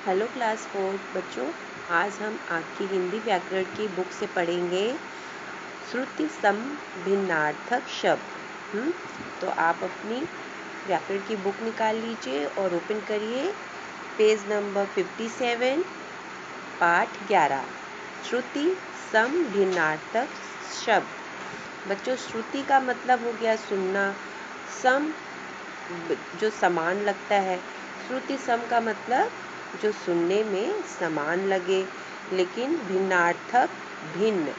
Hello class 4 बच्चों, आज हम आपकी हिंदी व्याकरण की बुक से पढ़ेंगे श्रुति सम भिन्नार्थक शब्द। तो आप अपनी व्याकरण की बुक निकाल लीजिए और ओपन करिए पेज नंबर 57, पाठ 11, श्रुति सम भिन्नार्थक शब्द। बच्चों, श्रुति का मतलब हो गया सुनना, सम जो समान लगता है, श्रुति सम का मतलब जो सुनने में समान लगे लेकिन भिन्नार्थक भिन्न,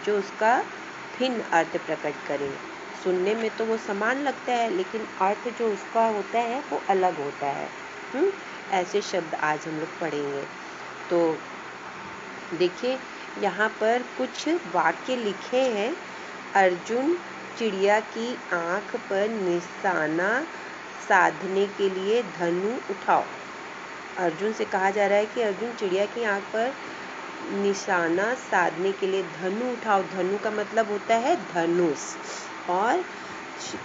जो उसका भिन्न अर्थ प्रकट करे। सुनने में तो वो समान लगता है लेकिन अर्थ जो उसका होता है वो अलग होता है। ऐसे शब्द आज हम लोग पढ़ेंगे। तो देखिए, यहाँ पर कुछ वाक्य लिखे हैं। अर्जुन चिड़िया की आंख पर निशाना साधने के लिए धनु उठाओ। अर्जुन से कहा जा रहा है कि अर्जुन चिड़िया की आंख पर निशाना साधने के लिए धनु उठाओ। धनु का मतलब होता है धनुष। और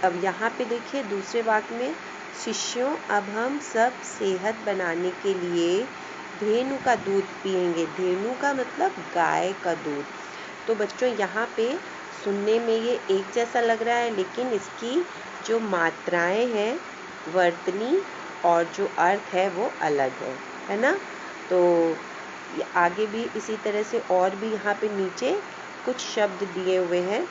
अब यहाँ पे देखिए दूसरे वाक्य में, शिष्यों अब हम सब सेहत बनाने के लिए धेनु का दूध पिएंगे। धेनु का मतलब गाय का दूध। तो बच्चों, यहाँ पे सुनने में ये एक जैसा लग रहा है लेकिन इसकी जो मात्राएं हैं, वर्तनी और जो अर्थ है वो अलग है ना। तो आगे भी इसी तरह से और भी यहाँ पे नीचे कुछ शब्द दिए हुए हैं।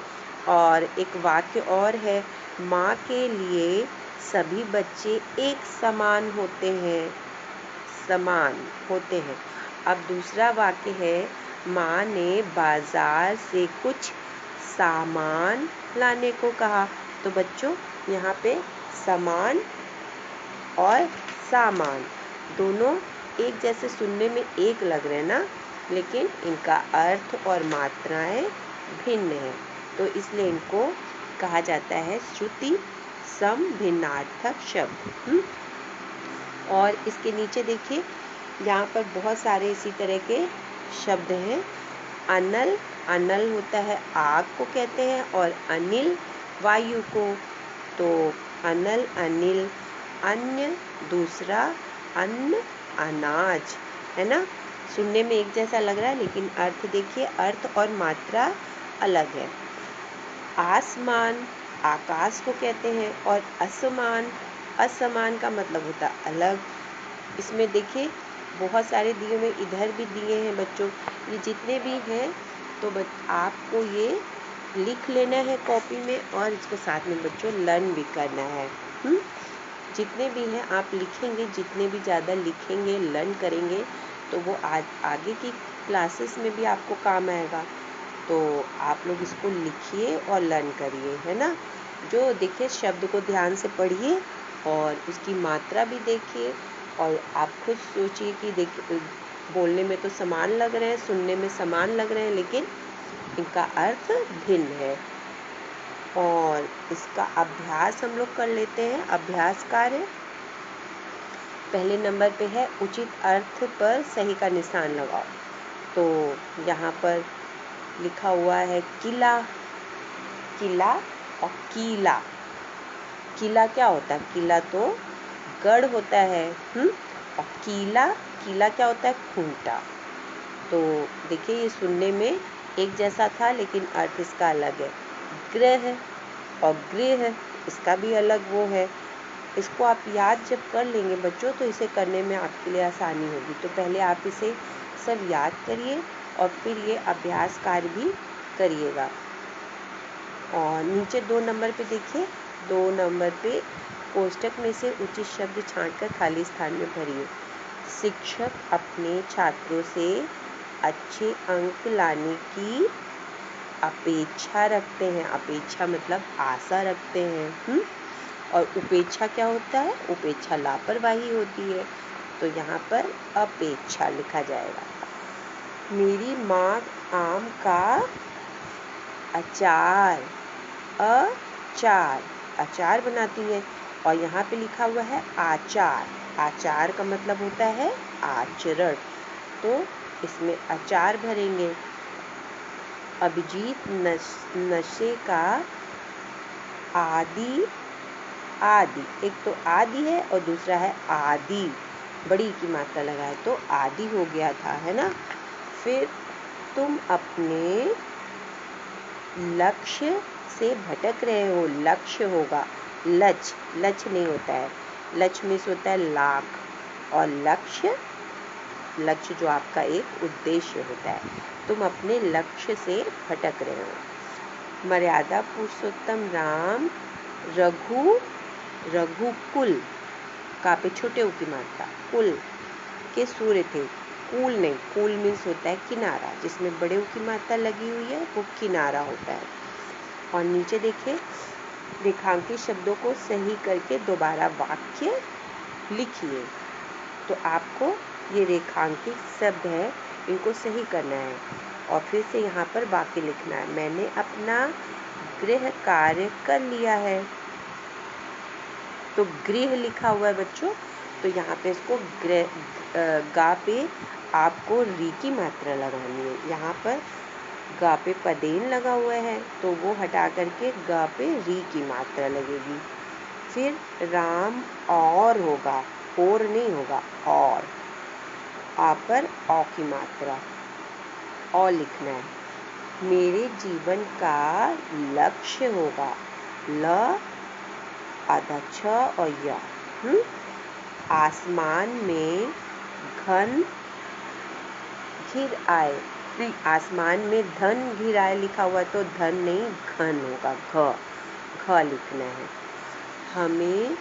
और एक वाक्य और है, माँ के लिए सभी बच्चे एक समान होते हैं, समान होते हैं। अब दूसरा वाक्य है, माँ ने बाजार से कुछ सामान लाने को कहा। तो बच्चों, यहाँ पे समान और सामान दोनों एक जैसे सुनने में एक लग रहे हैं ना, लेकिन इनका अर्थ और मात्राएं भिन्न हैं। तो इसलिए इनको कहा जाता है श्रुति सम भिन्नार्थक शब्द। और इसके नीचे देखिए, यहाँ पर बहुत सारे इसी तरह के शब्द हैं। अनल, अनल होता है आग को कहते हैं, और अनिल वायु को। तो अनल अनिल, अन्य दूसरा, अन्न अनाज, है ना। सुनने में एक जैसा लग रहा है लेकिन अर्थ देखिए, अर्थ और मात्रा अलग है। आसमान आकाश को कहते हैं, और असमान, असमान का मतलब होता है अलग। इसमें देखिए बहुत सारे दिए हुए, इधर भी दिए हैं बच्चों। ये जितने भी हैं तो आपको ये लिख लेना है कॉपी में, और इसको साथ में बच्चों लर्न भी करना है। जितने भी हैं आप लिखेंगे, जितने भी ज़्यादा लिखेंगे, लर्न करेंगे तो वो आगे की क्लासेस में भी आपको काम आएगा। तो आप लोग इसको लिखिए और लर्न करिए, है ना। जो देखिए शब्द को ध्यान से पढ़िए और उसकी मात्रा भी देखिए, और आप खुद सोचिए कि देखिए बोलने में तो समान लग रहे हैं, सुनने में समान लग रहे हैं, लेकिन इनका अर्थ भिन्न है। और इसका अभ्यास हम लोग कर लेते हैं। अभ्यास कार्य पहले नंबर पे है, उचित अर्थ पर सही का निशान लगाओ। तो यहाँ पर लिखा हुआ है किला, किला और कीला। किला क्या होता है? किला तो गढ़ होता है। और कीला, कीला क्या होता है? खूंटा। तो देखिए ये सुनने में एक जैसा था लेकिन अर्थ इसका अलग है। ग्रह और गृह, इसका भी अलग वो है। इसको आप याद जब कर लेंगे बच्चों तो इसे करने में आपके लिए आसानी होगी। तो पहले आप इसे सब याद करिए और फिर ये अभ्यास कार्य भी करिएगा। और नीचे 2 नंबर पे देखिए, 2 नंबर पे कोष्टक में से उचित शब्द छांटकर खाली स्थान में भरिए। शिक्षक अपने छात्रों से अच्छे अंक लाने की अपेक्षा रखते हैं। अपेक्षा मतलब आशा रखते हैं। और उपेक्षा क्या होता है? उपेक्षा लापरवाही होती है। तो यहाँ पर अपेक्षा लिखा जाएगा। मेरी माँ आम का अचार, अचार, अचार बनाती है। और यहाँ पे लिखा हुआ है आचार। आचार का मतलब होता है आचरण। तो इसमें अचार भरेंगे। अभिजीत नशे का आदि, आदि, एक तो आदि है और दूसरा है आदि। बड़ी की मात्रा लगाए तो आदि हो गया था, है ना। फिर तुम अपने लक्ष्य से भटक रहे हो, लक्ष्य होगा, लच लच नहीं होता है, लच में से होता है लाख, और लक्ष्य लक्ष्य जो आपका एक उद्देश्य होता है। तुम अपने लक्ष्य से भटक रहे हो। मर्यादा पुरुषोत्तम राम रघुकुल का पे छोटे ऊ की मात्रा कुल के सूर्य थे। कुल नहीं, कुल मीन्स होता है किनारा, जिसमें बड़े ऊ की मात्रा लगी हुई है वो किनारा होता है। और नीचे देखिए, रेखांकित शब्दों को सही करके दोबारा वाक्य लिखिए। तो आपको ये रेखांकित शब्द है, इनको सही करना है और फिर से यहाँ पर वाक्य लिखना है। मैंने अपना गृह कार्य कर लिया है। तो गृह लिखा हुआ है बच्चों, तो यहाँ पे इसको गा पे आपको री की मात्रा लगानी है। यहाँ पर गा पे पदेन लगा हुआ है तो वो हटा करके गा पे री की मात्रा लगेगी। फिर राम और होगा, और नहीं होगा, और आ पर औ की मात्रा, और लिखना है। मेरे जीवन का लक्ष्य होगा, ल आधा छ और या। आसमान में घन घिर आए, नहीं, आसमान में धन घिर आए लिखा हुआ तो धन नहीं घन होगा, घ लिखना है। हमें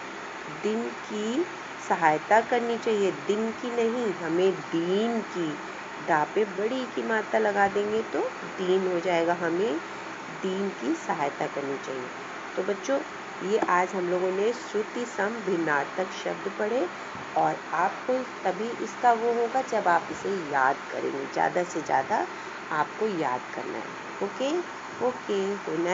दिन की सहायता करनी चाहिए, दिन की नहीं, हमें दीन की, दा पे बड़ी की मात्रा लगा देंगे तो दीन हो जाएगा, हमें दीन की सहायता करनी चाहिए। तो बच्चों, ये आज हम लोगों ने श्रुति सम भिन्नार्थक शब्द पढ़े और आपको तभी इसका वो होगा जब आप इसे याद करेंगे, ज़्यादा से ज़्यादा आपको याद करना है। Okay okay, good night.